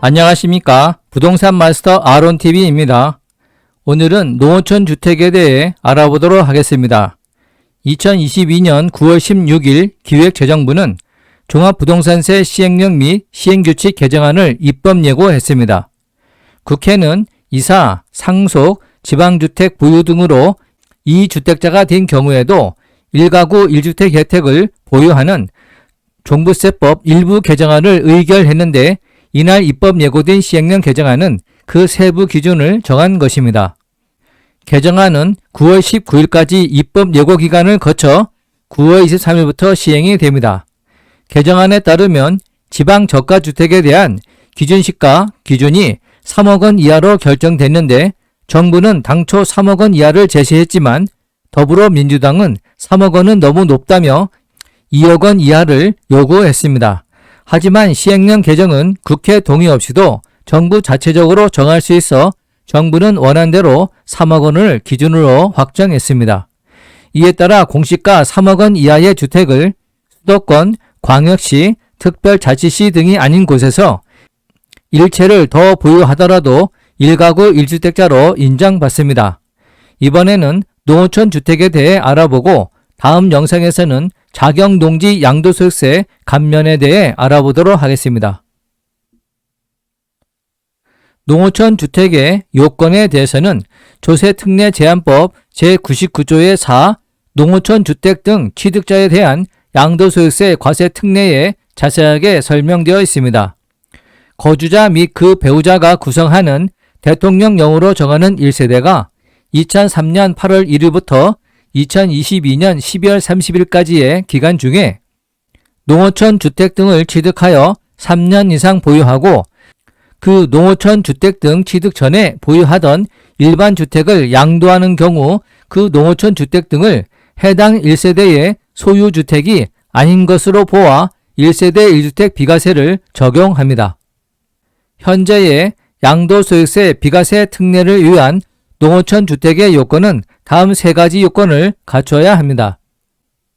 안녕하십니까. 부동산 마스터 아론TV입니다. 오늘은 농어촌 주택에 대해 알아보도록 하겠습니다. 2022년 9월 16일 기획재정부는 종합부동산세 시행령 및 시행규칙 개정안을 입법 예고했습니다. 국회는 이사, 상속, 지방주택 보유 등으로 2주택자가 된 경우에도 1가구 1주택 혜택을 보유하는 종부세법 일부 개정안을 의결했는데 이날 입법 예고된 시행령 개정안은 그 세부 기준을 정한 것입니다. 개정안은 9월 19일까지 입법 예고 기간을 거쳐 9월 23일부터 시행이 됩니다. 개정안에 따르면 지방 저가주택에 대한 기준시가 기준이 3억 원 이하로 결정됐는데 정부는 당초 3억 원 이하를 제시했지만 더불어민주당은 3억 원은 너무 높다며 2억 원 이하를 요구했습니다. 하지만 시행령 개정은 국회 동의 없이도 정부 자체적으로 정할 수 있어 정부는 원안대로 3억 원을 기준으로 확정했습니다. 이에 따라 공시가 3억 원 이하의 주택을 수도권, 광역시, 특별자치시 등이 아닌 곳에서 일채를 더 보유하더라도 1가구 1주택자로 인정받습니다. 이번에는 농어촌 주택에 대해 알아보고 다음 영상에서는 자경농지 양도소득세 감면에 대해 알아보도록 하겠습니다. 농어촌 주택의 요건에 대해서는 조세특례제한법 제99조의 4 농어촌 주택 등 취득자에 대한 양도소득세 과세특례에 자세하게 설명되어 있습니다. 거주자 및 그 배우자가 구성하는 대통령령으로 정하는 1세대가 2003년 8월 1일부터 2022년 12월 30일까지의 기간 중에 농어촌 주택 등을 취득하여 3년 이상 보유하고 그 농어촌 주택 등 취득 전에 보유하던 일반 주택을 양도하는 경우 그 농어촌 주택 등을 해당 1세대의 소유주택이 아닌 것으로 보아 1세대 1주택 비과세를 적용합니다. 현재의 양도소득세 비과세 특례를 위한 농어촌 주택의 요건은 다음 세 가지 요건을 갖춰야 합니다.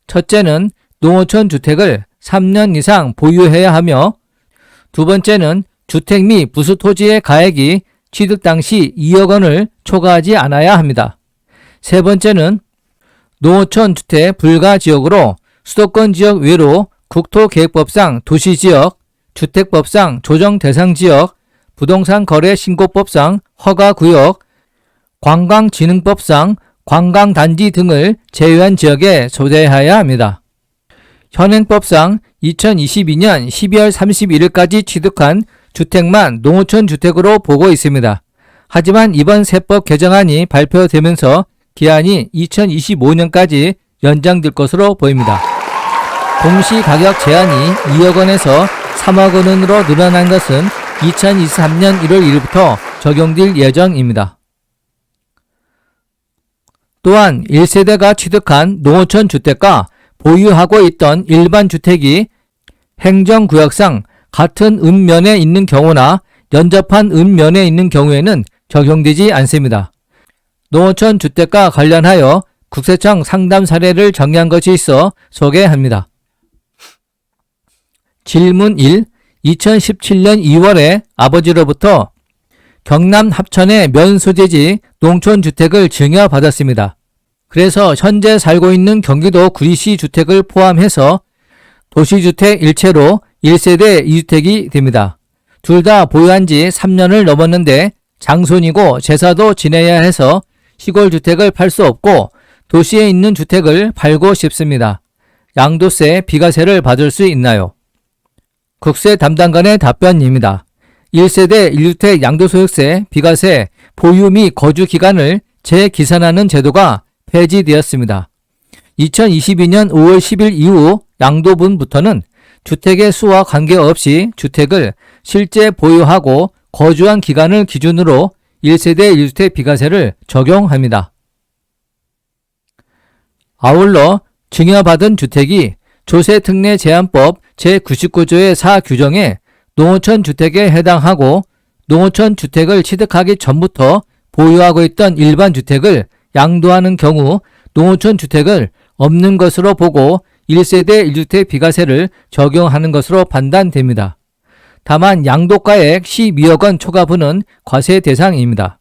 첫째는 농어촌 주택을 3년 이상 보유해야 하며 두 번째는 주택 및 부수 토지의 가액이 취득 당시 2억 원을 초과하지 않아야 합니다. 세 번째는 농어촌 주택 불가 지역으로 수도권 지역 외로 국토계획법상 도시지역, 주택법상 조정대상지역, 부동산거래신고법상 허가구역, 관광진흥법상 관광단지 등을 제외한 지역에 소재하여야 합니다. 현행법상 2022년 12월 31일까지 취득한 주택만 농어촌 주택으로 보고 있습니다. 하지만 이번 세법 개정안이 발표되면서 기한이 2025년까지 연장될 것으로 보입니다. 공시가격 제한이 2억 원에서 3억 원으로 늘어난 것은 2023년 1월 1일부터 적용될 예정입니다. 또한 1세대가 취득한 농어촌 주택과 보유하고 있던 일반 주택이 행정구역상 같은 읍면에 있는 경우나 연접한 읍면에 있는 경우에는 적용되지 않습니다. 농어촌 주택과 관련하여 국세청 상담 사례를 정리한 것이 있어 소개합니다. 질문 1. 2017년 2월에 아버지로부터 경남 합천의 면소재지 농촌주택을 증여받았습니다. 그래서 현재 살고 있는 경기도 구리시 주택을 포함해서 도시주택 일체로 1세대 2주택이 됩니다. 둘 다 보유한 지 3년을 넘었는데 장손이고 제사도 지내야 해서 시골주택을 팔 수 없고 도시에 있는 주택을 팔고 싶습니다. 양도세 비과세를 받을 수 있나요? 국세 담당관의 답변입니다. 1세대 1주택 양도소득세 비과세 보유 및 거주 기간을 재기산하는 제도가 폐지되었습니다. 2022년 5월 10일 이후 양도분부터는 주택의 수와 관계없이 주택을 실제 보유하고 거주한 기간을 기준으로 1세대 1주택 비과세를 적용합니다. 아울러 증여받은 주택이 조세특례제한법 제99조의 4 규정에 농어촌 주택에 해당하고 농어촌 주택을 취득하기 전부터 보유하고 있던 일반 주택을 양도하는 경우 농어촌 주택을 없는 것으로 보고 1세대 1주택 비과세를 적용하는 것으로 판단됩니다. 다만 양도가액 12억 원 초과분은 과세 대상입니다.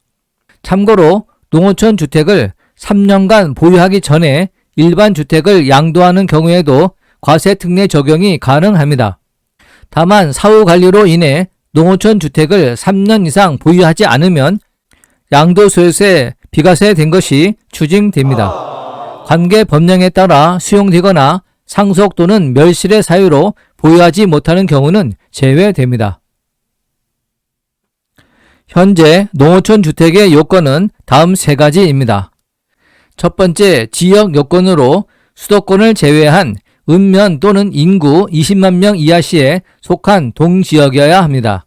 참고로 농어촌 주택을 3년간 보유하기 전에 일반 주택을 양도하는 경우에도 과세 특례 적용이 가능합니다. 다만 사후 관리로 인해 농어촌 주택을 3년 이상 보유하지 않으면 양도소득세 비과세 된 것이 추징됩니다. 관계 법령에 따라 수용되거나 상속 또는 멸실의 사유로 보유하지 못하는 경우는 제외됩니다. 현재 농어촌 주택의 요건은 다음 세 가지입니다. 첫 번째, 지역 요건으로 수도권을 제외한 읍면 또는 인구 20만 명 이하 시에 속한 동지역이어야 합니다.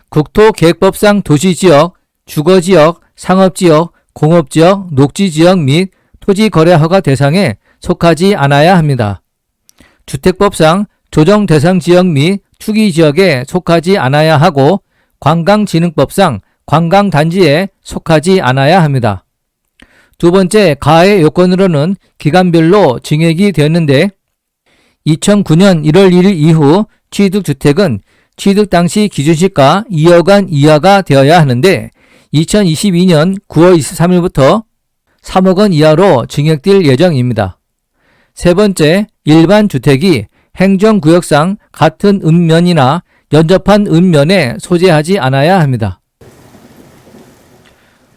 국토계획법상 도시지역, 주거지역, 상업지역, 공업지역, 녹지지역 및 토지거래허가 대상에 속하지 않아야 합니다. 주택법상 조정대상지역 및 투기지역에 속하지 않아야 하고 관광진흥법상 관광단지에 속하지 않아야 합니다. 두 번째, 가해 요건으로는 기간별로 증액이 되었는데 2009년 1월 1일 이후 취득주택은 취득 당시 기준시가 2억 원 이하가 되어야 하는데 2022년 9월 23일부터 3억 원 이하로 증액될 예정입니다. 세 번째, 일반 주택이 행정구역상 같은 읍면이나 연접한 읍면에 소재하지 않아야 합니다.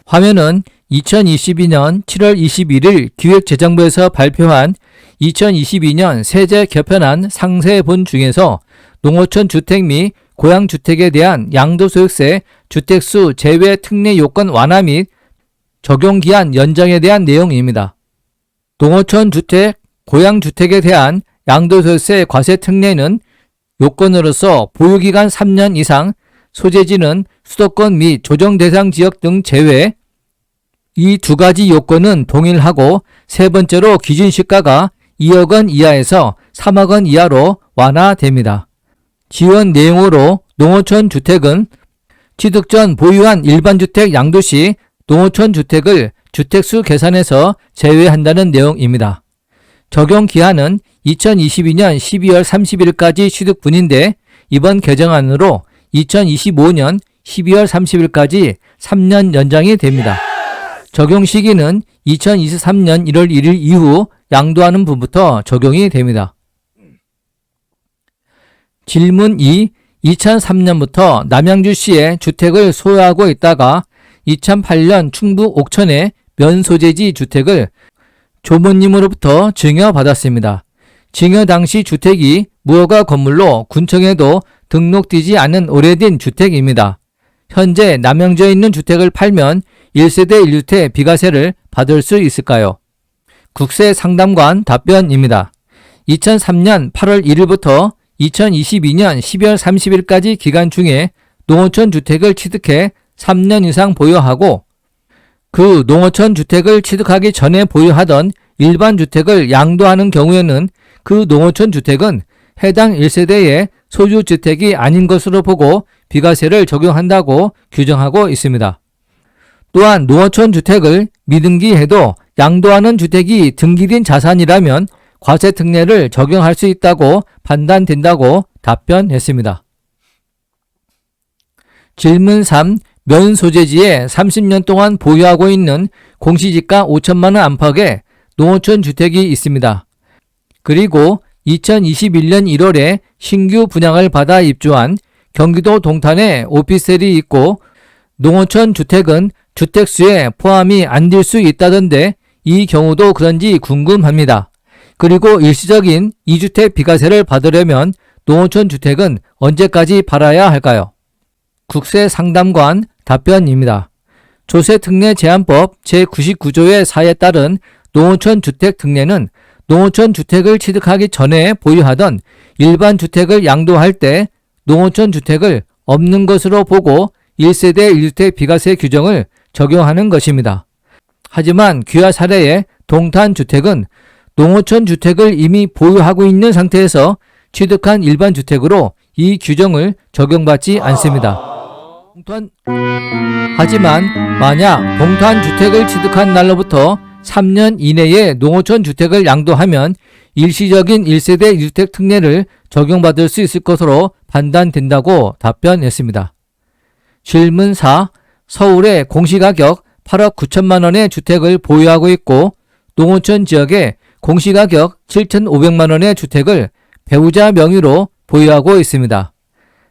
화면은 2022년 7월 21일 기획재정부에서 발표한 2022년 세제 개편안 상세본 중에서 농어촌 주택 및 고양주택에 대한 양도소득세 주택수 제외 특례 요건 완화 및 적용기한 연장에 대한 내용입니다. 농어촌 주택, 고양주택에 대한 양도소득세 과세 특례는 요건으로서 보유기간 3년 이상, 소재지는 수도권 및 조정대상 지역 등 제외, 이 두 가지 요건은 동일하고 세 번째로 기준시가가 2억 원 이하에서 3억 원 이하로 완화됩니다. 지원 내용으로 농어촌 주택은 취득 전 보유한 일반주택 양도 시 농어촌 주택을 주택수 계산에서 제외한다는 내용입니다. 적용 기한은 2022년 12월 30일까지 취득분인데 이번 개정안으로 2025년 12월 30일까지 3년 연장이 됩니다. 적용 시기는 2023년 1월 1일 이후 양도하는 분부터 적용이 됩니다. 질문 2. 2003년부터 남양주시에 주택을 소유하고 있다가 2008년 충북 옥천에 면소재지 주택을 조모님으로부터 증여받았습니다. 증여 당시 주택이 무허가 건물로 군청에도 등록되지 않은 오래된 주택입니다. 현재 남양주에 있는 주택을 팔면 1세대 1주택 비과세를 받을 수 있을까요? 국세상담관 답변입니다. 2003년 8월 1일부터 2022년 12월 30일까지 기간 중에 농어촌 주택을 취득해 3년 이상 보유하고 그 농어촌 주택을 취득하기 전에 보유하던 일반 주택을 양도하는 경우에는 그 농어촌 주택은 해당 1세대의 소유주택이 아닌 것으로 보고 비과세를 적용한다고 규정하고 있습니다. 또한 농어촌 주택을 미등기해도 양도하는 주택이 등기된 자산이라면 과세 특례를 적용할 수 있다고 판단된다고 답변했습니다. 질문 3. 면소재지에 30년 동안 보유하고 있는 공시지가 5천만 원 안팎의 농어촌 주택이 있습니다. 그리고 2021년 1월에 신규 분양을 받아 입주한 경기도 동탄에 오피스텔이 있고 농어촌 주택은 주택수에 포함이 안 될 수 있다던데 이 경우도 그런지 궁금합니다. 그리고 일시적인 2주택 비과세를 받으려면 농어촌 주택은 언제까지 팔아야 할까요? 국세상담관 답변입니다. 조세특례제한법 제99조의 4에 따른 농어촌 주택 특례는 농어촌 주택을 취득하기 전에 보유하던 일반 주택을 양도할 때 농어촌 주택을 없는 것으로 보고 1세대 1주택 비과세 규정을 적용하는 것입니다. 하지만 귀하 사례의 동탄 주택은 농어촌 주택을 이미 보유하고 있는 상태에서 취득한 일반 주택으로 이 규정을 적용받지 않습니다. 하지만 만약 동탄 주택을 취득한 날로부터 3년 이내에 농어촌 주택을 양도하면 일시적인 1세대 1주택 특례를 적용받을 수 있을 것으로 판단된다고 답변했습니다. 질문 4. 서울의 공시가격 8억 9천만 원의 주택을 보유하고 있고 농어촌 지역에 공시가격 7,500만 원의 주택을 배우자 명의로 보유하고 있습니다.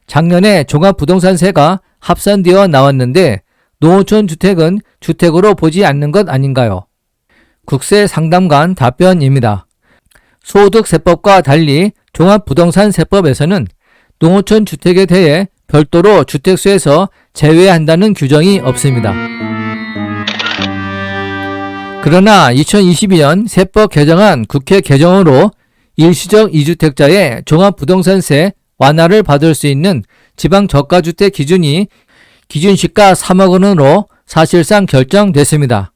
작년에 종합부동산세가 합산되어 나왔는데 농어촌 주택은 주택으로 보지 않는 것 아닌가요? 국세상담관 답변입니다. 소득세법과 달리 종합부동산세법에서는 농어촌 주택에 대해 별도로 주택수에서 제외한다는 규정이 없습니다. 그러나 2022년 세법 개정안 국회 개정으로 일시적 2주택자의 종합부동산세 완화를 받을 수 있는 지방저가주택 기준이 기준시가 3억 원으로 사실상 결정됐습니다.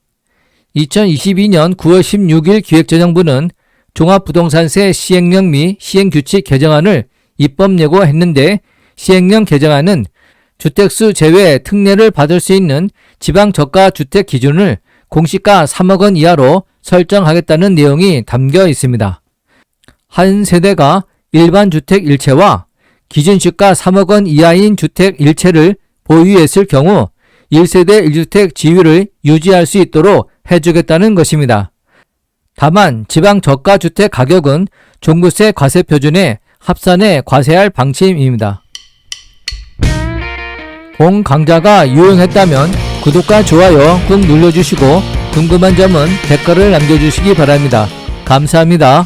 2022년 9월 16일 기획재정부는 종합부동산세 시행령 및 시행규칙 개정안을 입법 예고했는데 시행령 개정안은 주택수 제외 특례를 받을 수 있는 지방저가주택 기준을 공시가 3억 원 이하로 설정하겠다는 내용이 담겨 있습니다. 한 세대가 일반 주택 일체와 기준시가 3억 원 이하인 주택 일체를 보유했을 경우 1세대 1주택 지위를 유지할 수 있도록 해주겠다는 것입니다. 다만 지방저가주택 가격은 종부세 과세표준에 합산해 과세할 방침입니다. 본 강좌가 유용했다면 구독과 좋아요 꾹 눌러주시고 궁금한 점은 댓글을 남겨주시기 바랍니다. 감사합니다.